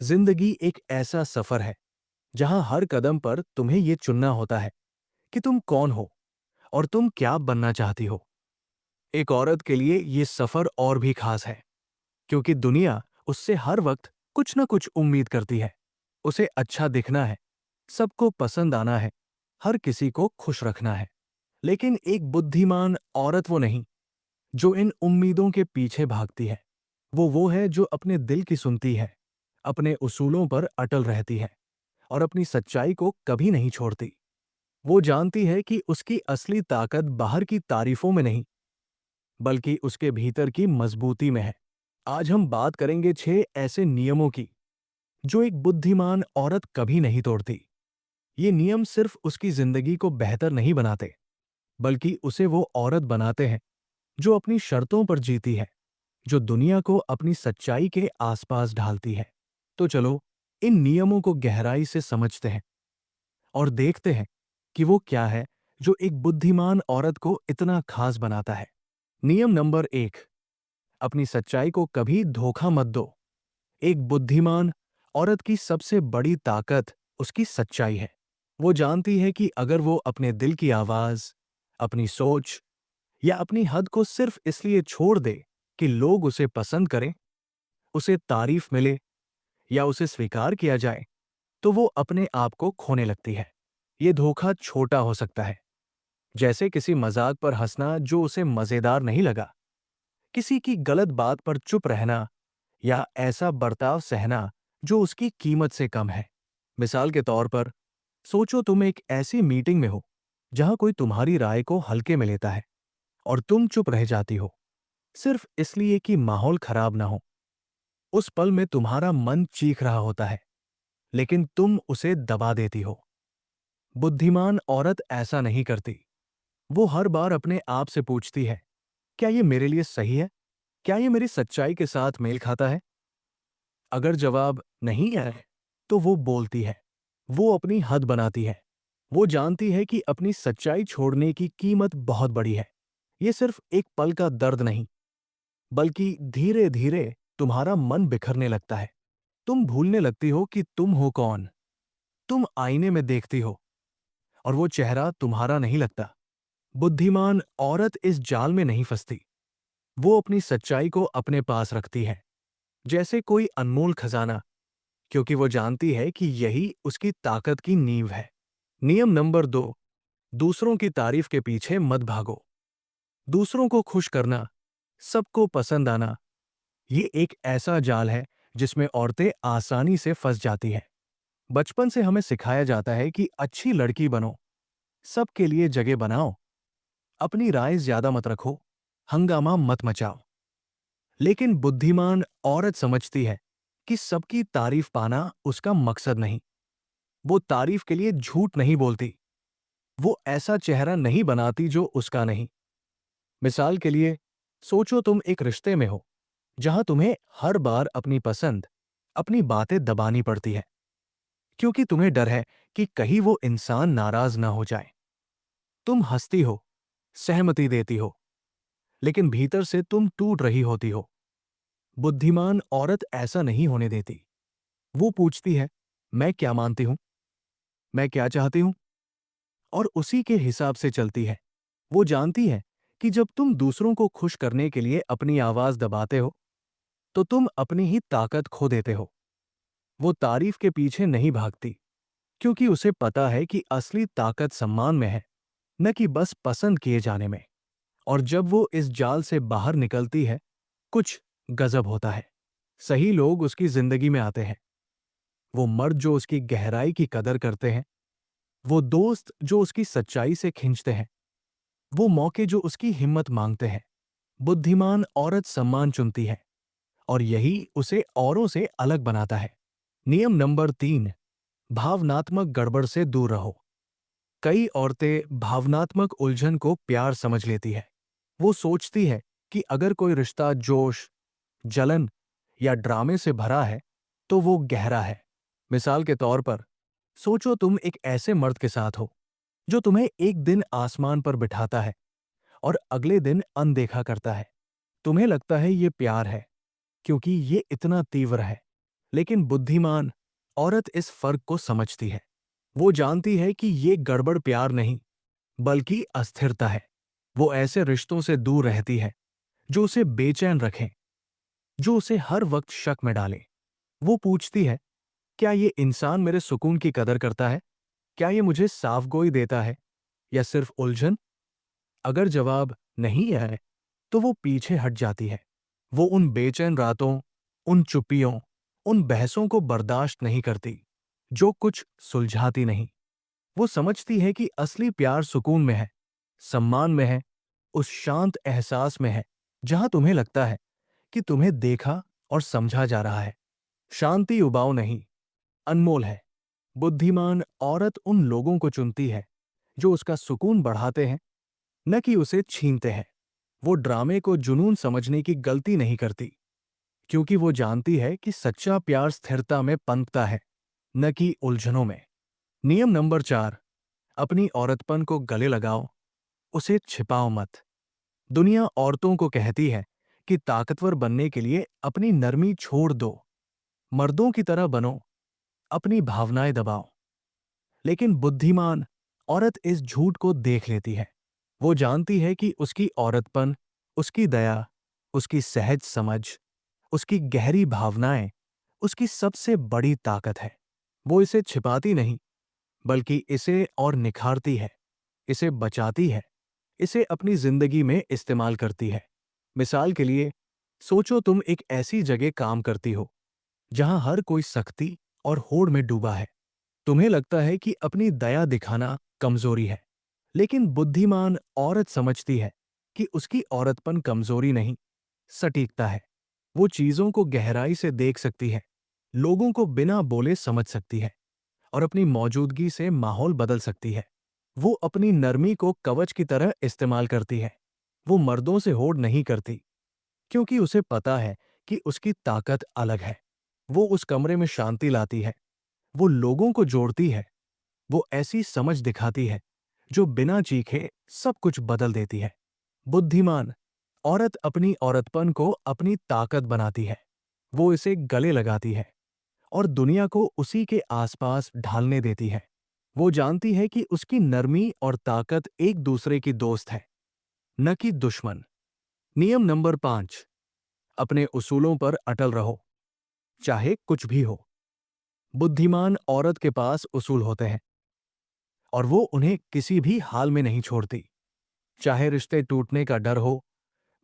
जिंदगी एक ऐसा सफर है जहां हर कदम पर तुम्हें ये चुनना होता है कि तुम कौन हो और तुम क्या बनना चाहती हो। एक औरत के लिए ये सफर और भी खास है क्योंकि दुनिया उससे हर वक्त कुछ न कुछ उम्मीद करती है। उसे अच्छा दिखना है, सबको पसंद आना है, हर किसी को खुश रखना है। लेकिन एक बुद्धिमान औरत वो नहीं जो इन उम्मीदों के पीछे भागती है। वो है जो अपने दिल की सुनती है, अपने उसूलों पर अटल रहती है और अपनी सच्चाई को कभी नहीं छोड़ती। वो जानती है कि उसकी असली ताकत बाहर की तारीफों में नहीं, बल्कि उसके भीतर की मजबूती में है। आज हम बात करेंगे 6 ऐसे नियमों की जो एक बुद्धिमान औरत कभी नहीं तोड़ती। ये नियम सिर्फ उसकी जिंदगी को बेहतर नहीं बनाते, बल्कि उसे वो औरत बनाते हैं जो अपनी शर्तों पर जीती है, जो दुनिया को अपनी सच्चाई के आसपास ढालती है। तो चलो इन नियमों को गहराई से समझते हैं और देखते हैं कि वो क्या है जो एक बुद्धिमान औरत को इतना खास बनाता है। नियम नंबर 1, अपनी सच्चाई को कभी धोखा मत दो। एक बुद्धिमान औरत की सबसे बड़ी ताकत उसकी सच्चाई है। वो जानती है कि अगर वो अपने दिल की आवाज, अपनी सोच या अपनी हद को सिर्फ इसलिए छोड़ दे कि लोग उसे पसंद करें, उसे तारीफ मिले या उसे स्वीकार किया जाए, तो वो अपने आप को खोने लगती है। ये धोखा छोटा हो सकता है, जैसे किसी मजाक पर हंसना जो उसे मजेदार नहीं लगा, किसी की गलत बात पर चुप रहना या ऐसा बर्ताव सहना जो उसकी कीमत से कम है। मिसाल के तौर पर, सोचो तुम एक ऐसी मीटिंग में हो जहां कोई तुम्हारी राय को हल्के में लेता है और तुम चुप रह जाती हो, सिर्फ इसलिए कि माहौल खराब ना हो। उस पल में तुम्हारा मन चीख रहा होता है, लेकिन तुम उसे दबा देती हो। बुद्धिमान औरत ऐसा नहीं करती। वो हर बार अपने आप से पूछती है, क्या ये मेरे लिए सही है? क्या ये मेरी सच्चाई के साथ मेल खाता है? अगर जवाब नहीं है, तो वो बोलती है। वो अपनी हद बनाती है। वो जानती है कि अपनी सच्चाई छोड़ने की कीमत बहुत बड़ी है। ये सिर्फ एक पल का दर्द नहीं, बल्कि धीरे धीरे तुम्हारा मन बिखरने लगता है। तुम भूलने लगती हो कि तुम हो कौन। तुम आईने में देखती हो और वो चेहरा तुम्हारा नहीं लगता। बुद्धिमान औरत इस जाल में नहीं फंसती। वो अपनी सच्चाई को अपने पास रखती है, जैसे कोई अनमोल खजाना, क्योंकि वो जानती है कि यही उसकी ताकत की नींव है। नियम नंबर 2, दूसरों की तारीफ के पीछे मत भागो। दूसरों को खुश करना, सबको पसंद आना, ये एक ऐसा जाल है जिसमें औरतें आसानी से फंस जाती हैं। बचपन से हमें सिखाया जाता है कि अच्छी लड़की बनो, सबके लिए जगह बनाओ, अपनी राय ज्यादा मत रखो, हंगामा मत मचाओ। लेकिन बुद्धिमान औरत समझती है कि सबकी तारीफ पाना उसका मकसद नहीं। वो तारीफ के लिए झूठ नहीं बोलती। वो ऐसा चेहरा नहीं बनाती जो उसका नहीं। मिसाल के लिए, सोचो तुम एक रिश्ते में हो जहां तुम्हें हर बार अपनी पसंद, अपनी बातें दबानी पड़ती है, क्योंकि तुम्हें डर है कि कहीं वो इंसान नाराज ना हो जाए। तुम हंसती हो, सहमति देती हो, लेकिन भीतर से तुम टूट रही होती हो। बुद्धिमान औरत ऐसा नहीं होने देती। वो पूछती है, मैं क्या मानती हूं, मैं क्या चाहती हूं, और उसी के हिसाब से चलती है। वो जानती है कि जब तुम दूसरों को खुश करने के लिए अपनी आवाज दबाते हो, तो तुम अपनी ही ताकत खो देते हो। वो तारीफ के पीछे नहीं भागती, क्योंकि उसे पता है कि असली ताकत सम्मान में है, न कि बस पसंद किए जाने में। और जब वो इस जाल से बाहर निकलती है, कुछ गजब होता है। सही लोग उसकी जिंदगी में आते हैं, वो मर्द जो उसकी गहराई की कदर करते हैं, वो दोस्त जो उसकी सच्चाई से खींचते हैं, वो मौके जो उसकी हिम्मत मांगते हैं। बुद्धिमान औरत सम्मान चुनती है और यही उसे औरों से अलग बनाता है। नियम नंबर 3, भावनात्मक गड़बड़ से दूर रहो। कई औरतें भावनात्मक उलझन को प्यार समझ लेती है। वो सोचती है कि अगर कोई रिश्ता जोश, जलन या ड्रामे से भरा है, तो वो गहरा है। मिसाल के तौर पर, सोचो तुम एक ऐसे मर्द के साथ हो जो तुम्हें एक दिन आसमान पर बिठाता है और अगले दिन अनदेखा करता है। तुम्हें लगता है ये प्यार है क्योंकि ये इतना तीव्र है। लेकिन बुद्धिमान औरत इस फर्क को समझती है। वो जानती है कि ये गड़बड़ प्यार नहीं, बल्कि अस्थिरता है। वो ऐसे रिश्तों से दूर रहती है जो उसे बेचैन रखें, जो उसे हर वक्त शक में डालें। वो पूछती है, क्या ये इंसान मेरे सुकून की कदर करता है? क्या ये मुझे साफगोई देता है या सिर्फ उलझन? अगर जवाब नहीं है, तो वो पीछे हट जाती है। वो उन बेचैन रातों, उन चुप्पियों, उन बहसों को बर्दाश्त नहीं करती, जो कुछ सुलझाती नहीं। वो समझती है कि असली प्यार सुकून में है, सम्मान में है, उस शांत एहसास में है, जहां तुम्हें लगता है कि तुम्हें देखा और समझा जा रहा है। शांति उबाऊ नहीं, अनमोल है। बुद्धिमान औरत उन लोगों को चुनती है जो उसका सुकून बढ़ाते हैं, न कि उसे छीनते हैं। वो ड्रामे को जुनून समझने की गलती नहीं करती, क्योंकि वो जानती है कि सच्चा प्यार स्थिरता में पनपता है, न कि उलझनों में। नियम नंबर 4, अपनी औरतपन को गले लगाओ, उसे छिपाओ मत। दुनिया औरतों को कहती है कि ताकतवर बनने के लिए अपनी नरमी छोड़ दो, मर्दों की तरह बनो, अपनी भावनाएं दबाओ। लेकिन बुद्धिमान औरत इस झूठ को देख लेती है। वो जानती है कि उसकी औरतपन, उसकी दया, उसकी सहज समझ, उसकी गहरी भावनाएं उसकी सबसे बड़ी ताकत है। वो इसे छिपाती नहीं, बल्कि इसे और निखारती है, इसे बचाती है, इसे अपनी जिंदगी में इस्तेमाल करती है। मिसाल के लिए, सोचो तुम एक ऐसी जगह काम करती हो जहां हर कोई सख्ती और होड़ में डूबा है। तुम्हें लगता है कि अपनी दया दिखाना कमजोरी है, लेकिन बुद्धिमान औरत समझती है कि उसकी औरतपन कमजोरी नहीं, सटीकता है। वो चीजों को गहराई से देख सकती है, लोगों को बिना बोले समझ सकती है और अपनी मौजूदगी से माहौल बदल सकती है। वो अपनी नरमी को कवच की तरह इस्तेमाल करती है। वो मर्दों से होड़ नहीं करती, क्योंकि उसे पता है कि उसकी ताकत अलग है। वो उस कमरे में शांति लाती है, वो लोगों को जोड़ती है, वो ऐसी समझ दिखाती है जो बिना चीखे सब कुछ बदल देती है। बुद्धिमान औरत अपनी औरतपन को अपनी ताकत बनाती है। वो इसे गले लगाती है और दुनिया को उसी के आसपास ढालने देती है। वो जानती है कि उसकी नरमी और ताकत एक दूसरे की दोस्त है, न कि दुश्मन। नियम नंबर 5, अपने उसूलों पर अटल रहो, चाहे कुछ भी हो। बुद्धिमान औरत के पास उसूल होते हैं और वो उन्हें किसी भी हाल में नहीं छोड़ती। चाहे रिश्ते टूटने का डर हो,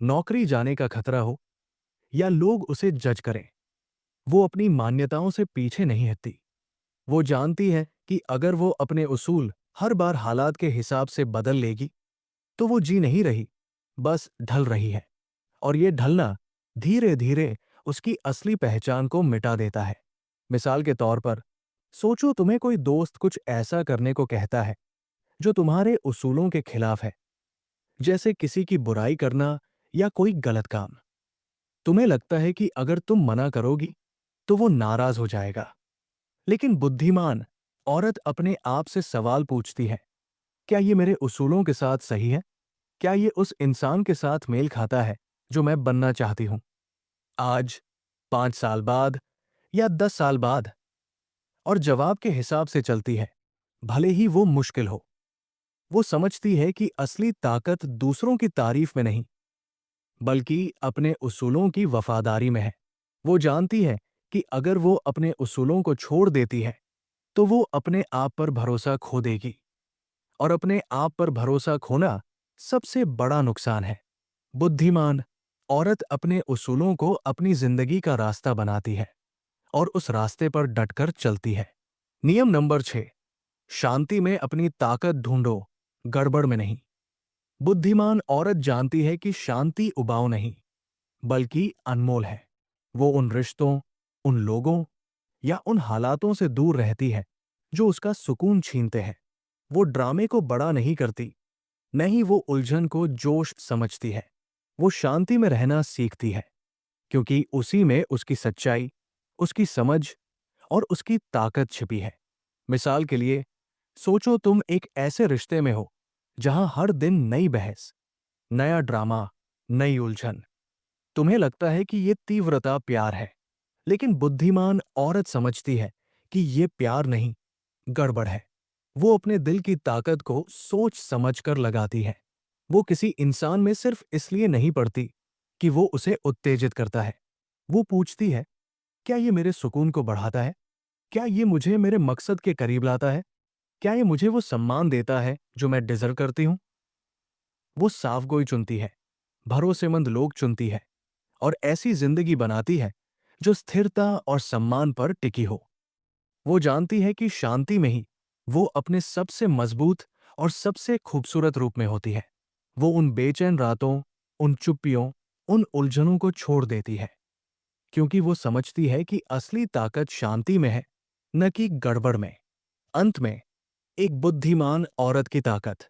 नौकरी जाने का खतरा हो, या लोग उसे जज करें, वो अपनी मान्यताओं से पीछे नहीं हटती। वो जानती है कि अगर वो अपने उसूल हर बार हालात के हिसाब से बदल लेगी, तो वो जी नहीं रही, बस ढल रही है। और ये ढलना धीरे धीरे उसकी असली पहचान को मिटा देता है। मिसाल के तौर पर, सोचो तुम्हें कोई दोस्त कुछ ऐसा करने को कहता है जो तुम्हारे उसूलों के खिलाफ है, जैसे किसी की बुराई करना या कोई गलत काम। तुम्हें लगता है कि अगर तुम मना करोगी, तो वो नाराज हो जाएगा। लेकिन बुद्धिमान औरत अपने आप से सवाल पूछती है, क्या ये मेरे उसूलों के साथ सही है? क्या ये उस इंसान के साथ मेल खाता है जो मैं बनना चाहती हूं? आज, 5 साल बाद या 10 साल बाद? और जवाब के हिसाब से चलती है, भले ही वो मुश्किल हो। वो समझती है कि असली ताकत दूसरों की तारीफ में नहीं, बल्कि अपने उसूलों की वफादारी में है। वो जानती है कि अगर वो अपने उसूलों को छोड़ देती है, तो वो अपने आप पर भरोसा खो देगी, और अपने आप पर भरोसा खोना सबसे बड़ा नुकसान है। बुद्धिमान औरत अपने उसूलों को अपनी जिंदगी का रास्ता बनाती है और उस रास्ते पर डटकर चलती है। नियम नंबर 6, शांति में अपनी ताकत ढूंढो, गड़बड़ में नहीं। बुद्धिमान औरत जानती है कि शांति उबाऊ नहीं, बल्कि अनमोल है। वो उन रिश्तों, उन लोगों या उन हालातों से दूर रहती है जो उसका सुकून छीनते हैं। वो ड्रामे को बड़ा नहीं करती, नहीं वो उलझन को जोश समझती है। वो शांति में रहना सीखती है, क्योंकि उसी में उसकी सच्चाई, उसकी समझ और उसकी ताकत छिपी है। मिसाल के लिए, सोचो तुम एक ऐसे रिश्ते में हो जहां हर दिन नई बहस, नया ड्रामा, नई उलझन। तुम्हें लगता है कि ये तीव्रता प्यार है, लेकिन बुद्धिमान औरत समझती है कि ये प्यार नहीं, गड़बड़ है। वो अपने दिल की ताकत को सोच समझ कर लगाती है। वो किसी इंसान में सिर्फ इसलिए नहीं पड़ती कि वो उसे उत्तेजित करता है। वो पूछती है, क्या ये मेरे सुकून को बढ़ाता है? क्या ये मुझे मेरे मकसद के करीब लाता है? क्या ये मुझे वो सम्मान देता है जो मैं डिजर्व करती हूँ? वो साफगोई चुनती है, भरोसेमंद लोग चुनती है और ऐसी जिंदगी बनाती है जो स्थिरता और सम्मान पर टिकी हो। वो जानती है कि शांति में ही वो अपने सबसे मजबूत और सबसे खूबसूरत रूप में होती है। वो उन बेचैन रातों, उन चुप्पियों, उन उलझनों को छोड़ देती है, क्योंकि वो समझती है कि असली ताकत शांति में है, न कि गड़बड़ में। अंत में, एक बुद्धिमान औरत की ताकत।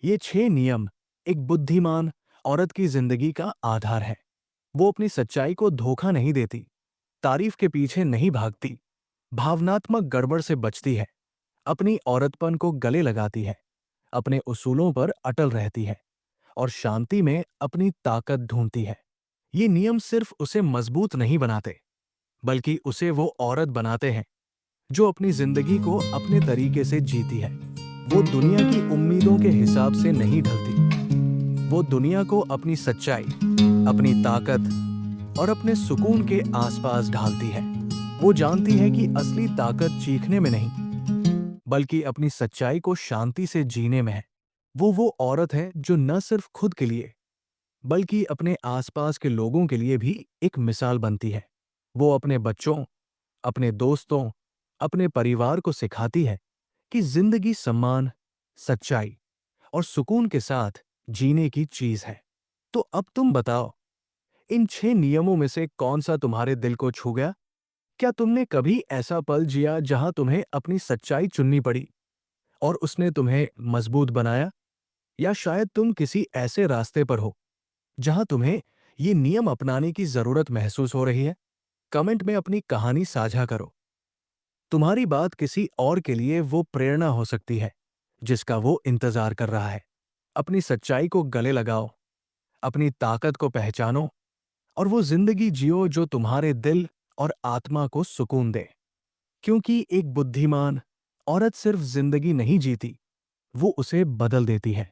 ये 6 नियम एक बुद्धिमान औरत की जिंदगी का आधार है। वो अपनी सच्चाई को धोखा नहीं देती, तारीफ के पीछे नहीं भागती, भावनात्मक गड़बड़ से बचती है, अपनी औरतपन को गले लगाती है, अपने उसूलों पर अटल रहती है और शांति में अपनी ताकत ढूंढती है। ये नियम सिर्फ उसे मजबूत नहीं बनाते, बल्कि उसे वो औरत बनाते हैं जो अपनी जिंदगी को अपने तरीके से जीती है। वो दुनिया की उम्मीदों के हिसाब से नहीं ढलती। वो दुनिया को अपनी सच्चाई, अपनी ताकत और अपने सुकून के आसपास ढालती है। वो जानती है कि असली ताकत चीखने में नहीं, बल्कि अपनी सच्चाई को शांति से जीने में है। वो औरत है जो न सिर्फ खुद के लिए, बल्कि अपने आसपास के लोगों के लिए भी एक मिसाल बनती है। वो अपने बच्चों, अपने दोस्तों, अपने परिवार को सिखाती है कि जिंदगी सम्मान, सच्चाई और सुकून के साथ जीने की चीज है। तो अब तुम बताओ, इन 6 नियमों में से कौन सा तुम्हारे दिल को छू गया? क्या तुमने कभी ऐसा पल जिया जहां तुम्हें अपनी सच्चाई चुननी पड़ी और उसने तुम्हें मजबूत बनाया? या शायद तुम किसी ऐसे रास्ते पर हो जहां तुम्हें ये नियम अपनाने की जरूरत महसूस हो रही है? कमेंट में अपनी कहानी साझा करो। तुम्हारी बात किसी और के लिए वो प्रेरणा हो सकती है जिसका वो इंतजार कर रहा है। अपनी सच्चाई को गले लगाओ, अपनी ताकत को पहचानो और वो जिंदगी जियो जो तुम्हारे दिल और आत्मा को सुकून दे। क्योंकि एक बुद्धिमान औरत सिर्फ जिंदगी नहीं जीती, वो उसे बदल देती है।